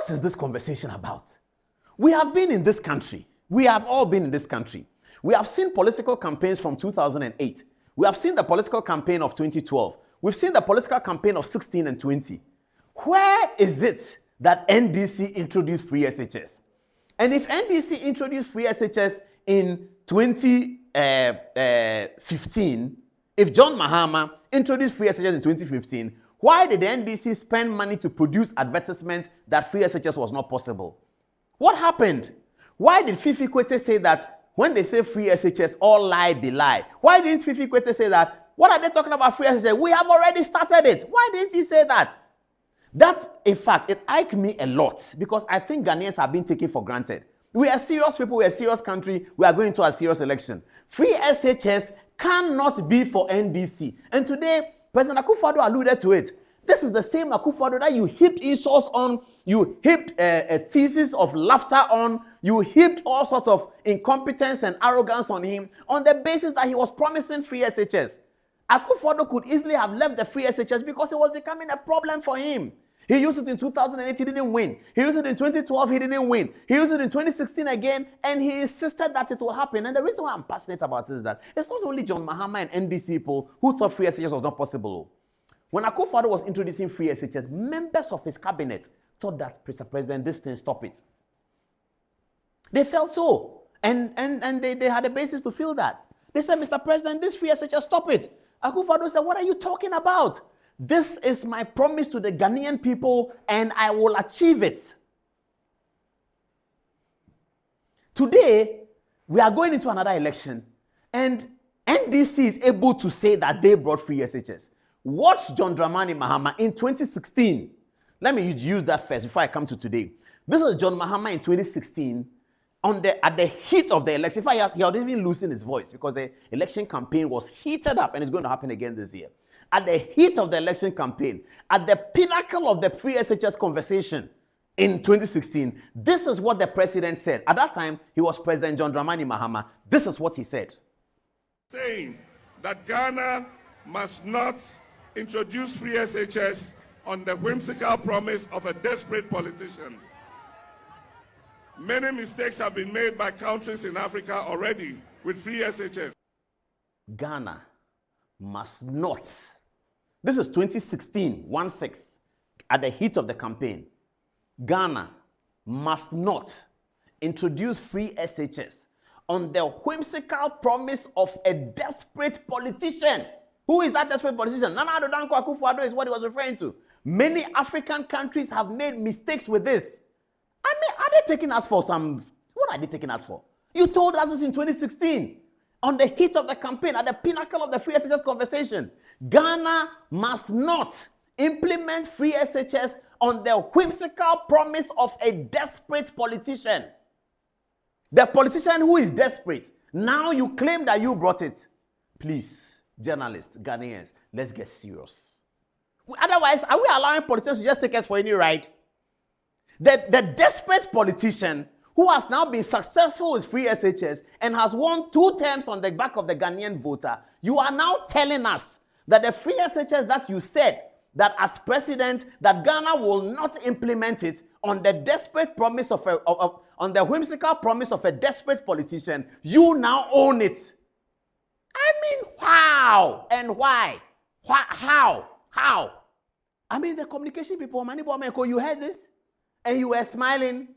what is this conversation about? We have been in this country. We have all been in this country. We have seen political campaigns from 2008. We have seen the political campaign of 2012. We've seen the political campaign of 16 and 20. Where is it that NDC introduced free SHS? And if NDC introduced free SHS in 2015, if John Mahama introduced free SHS in 2015, why did the NDC spend money to produce advertisements that free SHS was not possible? What happened? Why did Fifi Kwete say that when they say free SHS, all lie be lie? Why didn't Fifi Kwete say that? What are they talking about free SHS? We have already started it. Why didn't he say that? That, in fact, it irked me a lot because I think Ghanaians have been taken for granted. We are serious people. We are a serious country. We are going into a serious election. Free SHS cannot be for NDC. And today, President Akufo-Addo alluded to it. This is the same Akufo-Addo that you heaped insults on, you heaped a thesis of laughter on, you heaped all sorts of incompetence and arrogance on him on the basis that he was promising free SHS. Akufo-Addo could easily have left the free SHS because it was becoming a problem for him. He used it in 2008, he didn't win. He used it in 2012, he didn't win. He used it in 2016 again, and he insisted that it will happen. And the reason why I'm passionate about it is that it's not only John Mahama and NDC people who thought free SHS was not possible. When Akufo-Addo was introducing free SHS, members of his cabinet thought that, Mr. President, this thing, stop it. They felt so. And they had a basis to feel that. They said, Mr. President, this free SHS, stop it. Akufo-Addo said, what are you talking about? This is my promise to the Ghanaian people, and I will achieve it. Today, we are going into another election, and NDC is able to say that they brought free SHS. Watch John Dramani Mahama in 2016. Let me use that first before I come to today. This was John Mahama in 2016 at the heat of the election. In fact, he had even losing his voice because the election campaign was heated up, and it's going to happen again this year. At the heat of the election campaign, at the pinnacle of the free SHS conversation in 2016, this is what the president said. At that time, he was President John Dramani Mahama. This is what he said. Saying that Ghana must not introduce free SHS on the whimsical promise of a desperate politician. Many mistakes have been made by countries in Africa already with free SHS. Ghana must not. This is 2016, 1-6, at the heat of the campaign. Ghana must not introduce free SHS on the whimsical promise of a desperate politician. Who is that desperate politician? Nana Addo Dankwa Akufo-Addo is what he was referring to. Many African countries have made mistakes with this. I mean, are they taking us for some... What are they taking us for? You told us this in 2016. On the heat of the campaign, at the pinnacle of the free SHS conversation. Ghana must not implement free SHS on the whimsical promise of a desperate politician. The politician who is desperate. Now you claim that you brought it. Please, journalists, Ghanaians, let's get serious. Otherwise, are we allowing politicians to just take us for any ride? The desperate politician who has now been successful with free SHS and has won 2 terms on the back of the Ghanaian voter, you are now telling us that the free SHS that you said that as president, that Ghana will not implement it on the desperate promise on the whimsical promise of a desperate politician, you now own it. I mean, how and why? How? I mean, the communication people, you heard this and you were smiling.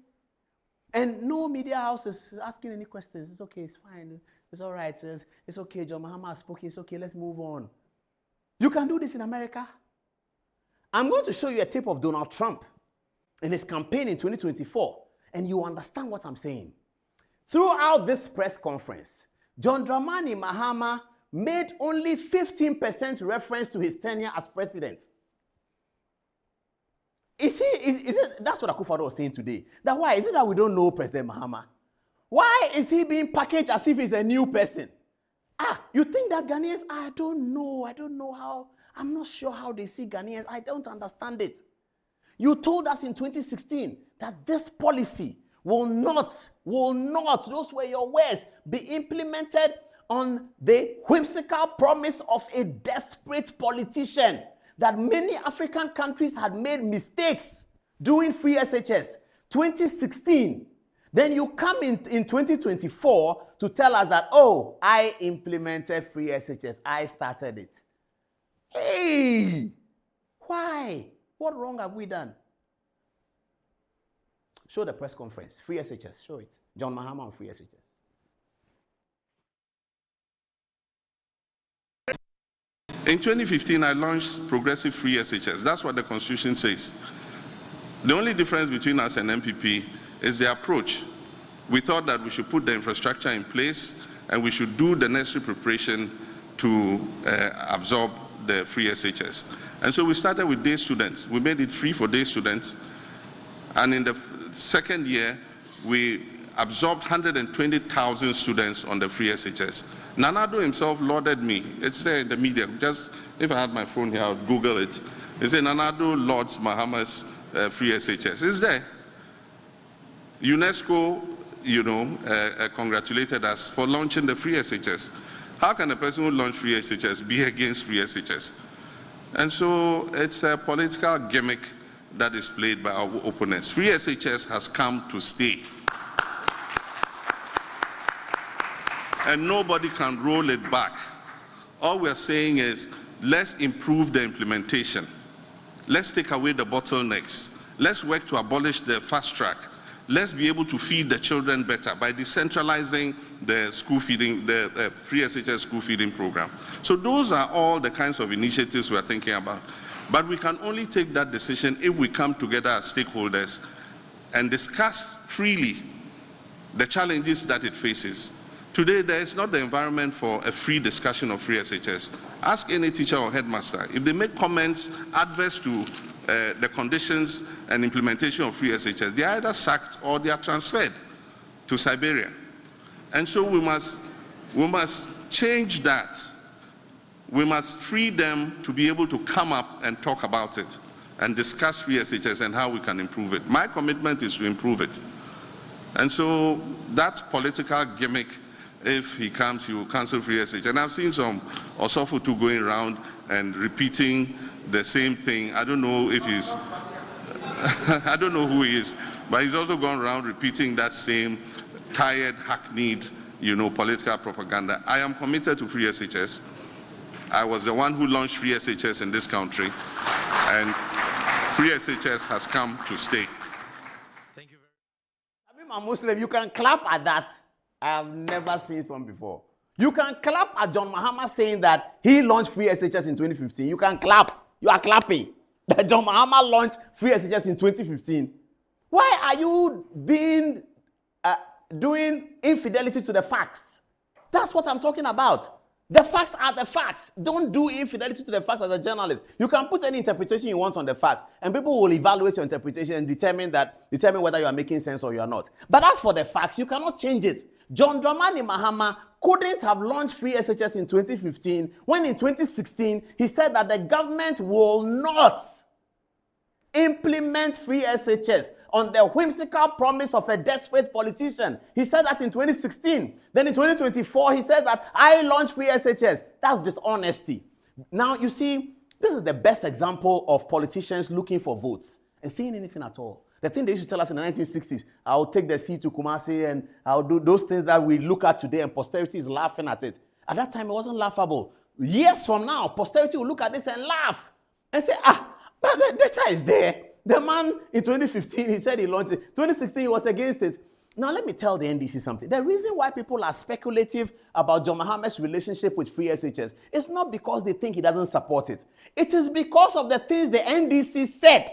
And no media house is asking any questions. It's okay, it's fine, it's all right. It's okay, John Mahama has spoken, it's okay, let's move on. You can do this in America. I'm going to show you a tape of Donald Trump in his campaign in 2024, and you understand what I'm saying. Throughout this press conference, John Dramani Mahama made only 15% reference to his tenure as president. Is it? That's what Akufo-Addo was saying today. That why? Is it that we don't know President Mahama? Why is he being packaged as if he's a new person? You think that Ghanaians, I don't know how, I'm not sure how they see Ghanaians. I don't understand it. You told us in 2016 that this policy will not, those were your words, be implemented on the whimsical promise of a desperate politician. That many African countries had made mistakes doing free SHS, 2016. Then you come in 2024 to tell us that, oh, I implemented free SHS. I started it. Hey, why? What wrong have we done? Show the press conference. Free SHS. Show it. John Mahama on free SHS. In 2015, I launched progressive free SHS. That's what the Constitution says. The only difference between us and MPP is the approach. We thought that we should put the infrastructure in place and we should do the necessary preparation to absorb the free SHS. And so we started with day students. We made it free for day students. And in the second year, we absorbed 120,000 students on the free SHS. Nana Addo himself lauded me. It's there in the media. Just if I had my phone here, I would Google it. He said Nana Addo lauds Mahama's free SHS. It's there. UNESCO, congratulated us for launching the free SHS. How can a person who launched free SHS be against free SHS? And so it's a political gimmick that is played by our opponents. Free SHS has come to stay. And nobody can roll it back. All we're saying is, let's improve the implementation. Let's take away the bottlenecks. Let's work to abolish the fast track. Let's be able to feed the children better by decentralizing the school feeding, the free SHS school feeding program. So those are all the kinds of initiatives we're thinking about. But we can only take that decision if we come together as stakeholders and discuss freely the challenges that it faces. Today, there is not the environment for a free discussion of free SHS. Ask any teacher or headmaster. If they make comments adverse to the conditions and implementation of free SHS, they are either sacked or they are transferred to Siberia. And so we must change that. We must free them to be able to come up and talk about it and discuss free SHS and how we can improve it. My commitment is to improve it. And so that political gimmick, if he comes, he will cancel free SHS. And I've seen some Osofutu going around and repeating the same thing. I don't know if he's, I don't know who he is, but he's also gone around repeating that same tired, hackneyed, political propaganda. I am committed to free SHS. I was the one who launched free SHS in this country, and free SHS has come to stay. Thank you very much. I'm a Muslim. You can clap at that. I have never seen some before. You can clap at John Mahama saying that he launched free SHS in 2015. You can clap. You are clapping that John Mahama launched free SHS in 2015. Why are you doing infidelity to the facts? That's what I'm talking about. The facts are the facts. Don't do infidelity to the facts as a journalist. You can put any interpretation you want on the facts, and people will evaluate your interpretation and determine whether you are making sense or you are not. But as for the facts, you cannot change it. John Dramani Mahama couldn't have launched free SHS in 2015 when in 2016 he said that the government will not implement free SHS on the whimsical promise of a desperate politician. He said that in 2016. Then in 2024, he said that I launched free SHS. That's dishonesty. Now, you see, this is the best example of politicians looking for votes and saying anything at all. The thing they used to tell us in the 1960s, I'll take the sea to Kumasi and I'll do those things that we look at today and posterity is laughing at it. At that time, it wasn't laughable. Years from now, posterity will look at this and laugh and say, but the data is there. The man in 2015, he said he launched it. 2016, he was against it. Now, let me tell the NDC something. The reason why people are speculative about John Mahama's relationship with free SHS is not because they think he doesn't support it. It is because of the things the NDC said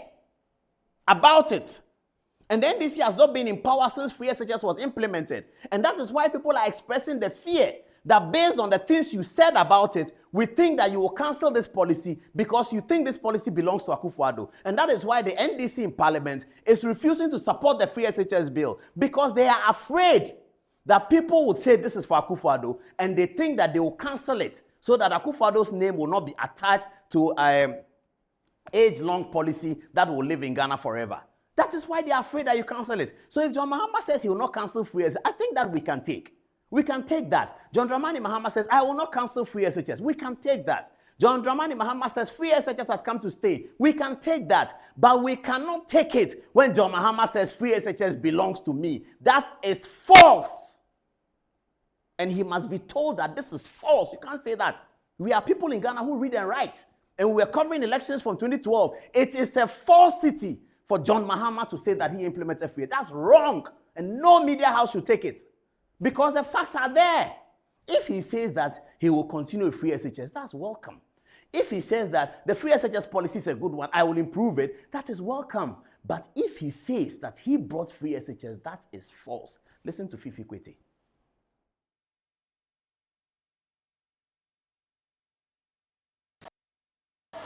about it. And the NDC has not been in power since free SHS was implemented. And that is why people are expressing the fear that based on the things you said about it, we think that you will cancel this policy because you think this policy belongs to Akufo-Addo. And that is why the NDC in Parliament is refusing to support the free SHS bill, because they are afraid that people would say this is for Akufo-Addo, and they think that they will cancel it so that Akufo-Addo's name will not be attached to an age-long policy that will live in Ghana forever. That is why they are afraid that you cancel it. So if John Mahama says he will not cancel free SHS, I think that we can take. We can take that. John Dramani Mahama says, I will not cancel free SHS. We can take that. John Dramani Mahama says free SHS has come to stay. We can take that, but we cannot take it when John Mahama says free SHS belongs to me. That is false. And he must be told that this is false. You can't say that. We are people in Ghana who read and write, and we're covering elections from 2012. It is a falsity for John Mahama to say that he implemented free. That's wrong, and no media house should take it because the facts are there. If he says that he will continue with free SHS, that's welcome. If he says that the free SHS policy is a good one, I will improve it, that is welcome. But if he says that he brought free SHS, that is false. Listen to Fifi Kwete.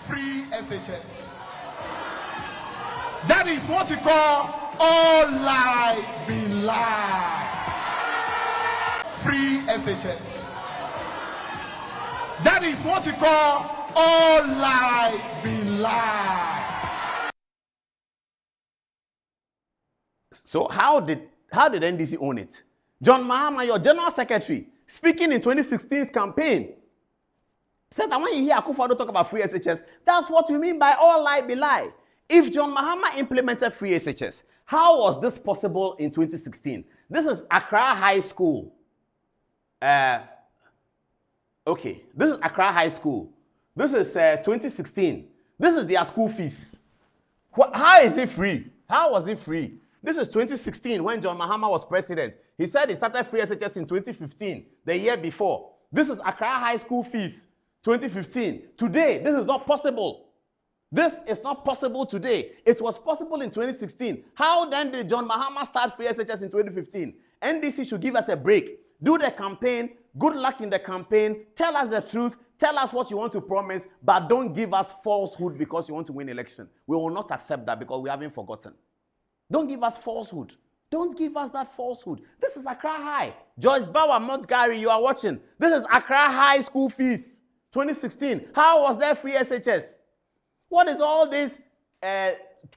Free SHS. That is what you call all lies be lies. Free SHS. That is what you call all lies be lies. So how did NDC own it? John Mahama, your general secretary, speaking in 2016's campaign, said that when you hear Akufo-Addo talk about free SHS, that's what we mean by all lie be lie. If John Mahama implemented free SHS, how was this possible in 2016? This is Accra High School. This is Accra High School. This is 2016. This is their school fees. How is it free? How was it free? This is 2016 when John Mahama was president. He said he started free SHS in 2015, the year before. This is Accra High School fees, 2015. Today, this is not possible. This is not possible today. It was possible in 2016. How then did John Mahama start free SHS in 2015? NDC should give us a break. Do the campaign. Good luck in the campaign. Tell us the truth. Tell us what you want to promise, but don't give us falsehood because you want to win election. We will not accept that because we haven't forgotten. Don't give us falsehood. Don't give us that falsehood. This is Accra High. Joyce Bauer, Montgomery, you are watching. This is Accra High School fees, 2016. How was there free SHS? What is all this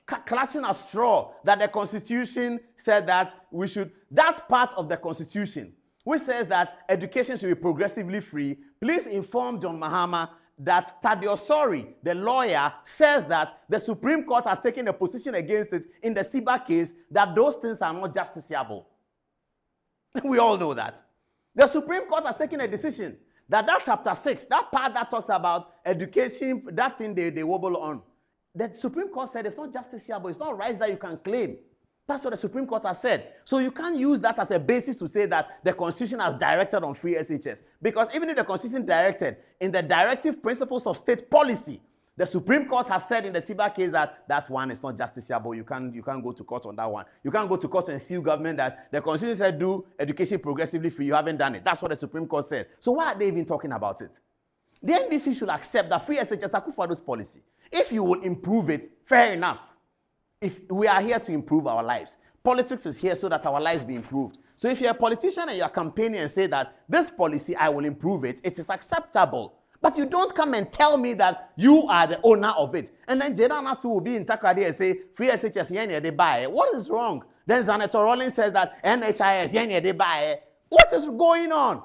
clutching at straw that the Constitution said that we should, that part of the Constitution which says that education should be progressively free, please inform John Mahama that Adom-Otchere, the lawyer, says that the Supreme Court has taken a position against it in the Siba case that those things are not justiciable. We all know that. The Supreme Court has taken a decision that chapter 6, that part that talks about education, that thing they wobble on, the Supreme Court said it's not justiciable, it's not rights that you can claim. That's what the Supreme Court has said. So you can't use that as a basis to say that the Constitution has directed on free SHS. Because even if the Constitution directed in the directive principles of state policy, the Supreme Court has said in the Siba case that that one is not justiciable. You can't go to court on that one. You can't go to court and sue government that the Constitution said do education progressively free. You haven't done it. That's what the Supreme Court said. So why are they even talking about it? The NDC should accept that free SHS is Akufo-Addo's policy. If you will improve it, fair enough. If we are here to improve our lives. Politics is here so that our lives be improved. So if you're a politician and you're campaigning and say that this policy, I will improve it, it is acceptable. But you don't come and tell me that you are the owner of it. And then Jedana too will be in Takrady and say, free SHS, yenye they buy it. What is wrong? Then Senator Rollins says that NHIS, yenye they buy it. What is going on?